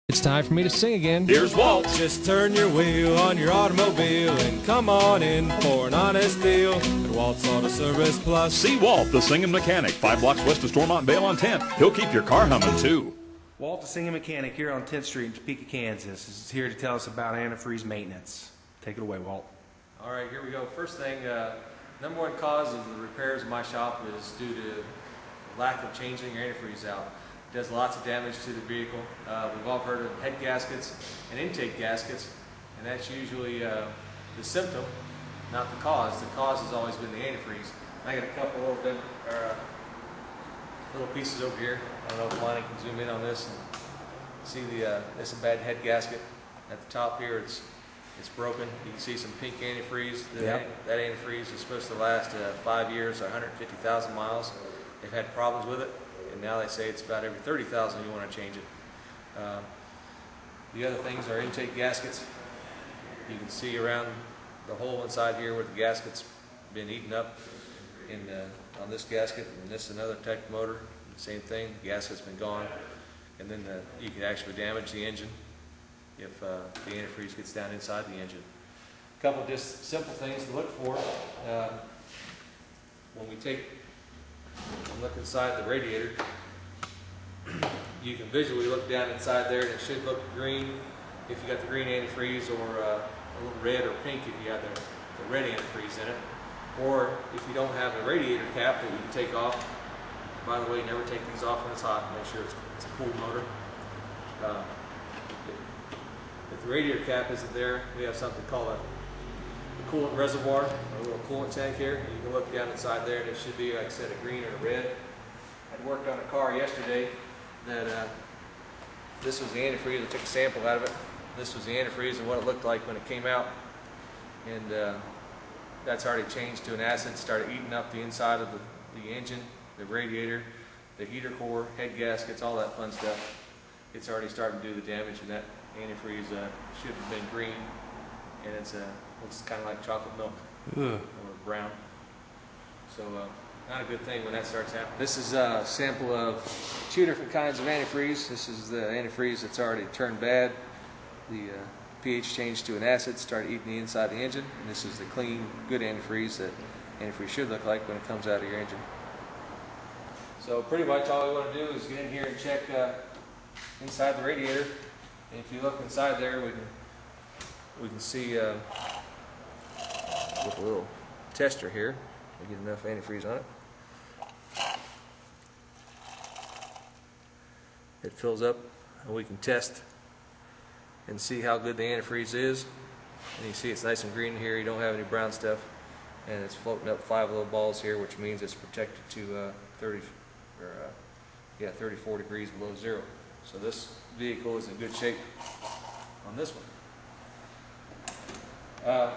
It's time for me to sing again. Here's Walt. Just turn your wheel on your automobile and come on in for an honest deal at Walt's Auto Service Plus. See Walt, the singing mechanic, 5 blocks west of Stormont Vale on 10th. He'll keep your car humming, too. Walt, the singing mechanic here on 10th Street in Topeka, Kansas, is here to tell us about antifreeze maintenance. Take it away, Walt. All right, here we go. First thing, number one cause of the repairs in my shop is due to lack of changing your antifreeze out. It does lots of damage to the vehicle. We've all heard of head gaskets and intake gaskets, and that's usually the symptom, not the cause. The cause has always been the antifreeze. I got a couple little pieces over here. I don't know if Lonnie can zoom in on this and see this is a bad head gasket. At the top here, it's broken. You can see some pink antifreeze. That antifreeze is supposed to last 5 years, 150,000 miles. They've had problems with it, and now they say it's about every 30,000 you want to change it. The other things are intake gaskets. You can see around the hole inside here where the gasket's been eaten up on this gasket, and this is another tech motor. Same thing, the gasket's been gone, and then you can actually damage the engine if the antifreeze gets down inside the engine. A couple of just simple things to look for. When we look inside the radiator, you can visually look down inside there and it should look green if you got the green antifreeze, or a little red or pink if you have the red antifreeze in it. Or if you don't have a radiator cap that you can take off. By the way, never take these off when it's hot. Make sure it's a cool motor. If the radiator cap isn't there, we have something called a coolant reservoir, a little coolant tank here. You can look down inside there and it should be, like I said, a green or a red. I worked on a car yesterday that this was the antifreeze. I took a sample out of it. This was the antifreeze and what it looked like when it came out. And that's already changed to an acid, started eating up the inside of the engine, the radiator, the heater core, head gaskets, all that fun stuff. It's already starting to do the damage, and that antifreeze should have been green, and it looks kind of like chocolate milk or brown. So not a good thing when that starts happening. This is a sample of 2 different kinds of antifreeze. This is the antifreeze that's already turned bad. The pH changed to an acid, started eating the inside of the engine, and this is the clean, good antifreeze that antifreeze should look like when it comes out of your engine. So pretty much all we want to do is get in here and check inside the radiator. And if you look inside there, we can see with a little tester here, we get enough antifreeze on it. It fills up, and we can test and see how good the antifreeze is. And you see it's nice and green here. You don't have any brown stuff, and it's floating up 5 little balls here, which means it's protected to 34 degrees below zero. So this vehicle is in good shape on this one. The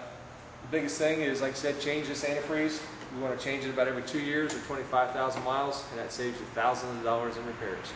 biggest thing is, like I said, change this antifreeze. We want to change it about every 2 years or 25,000 miles, and that saves you thousands of dollars in repairs.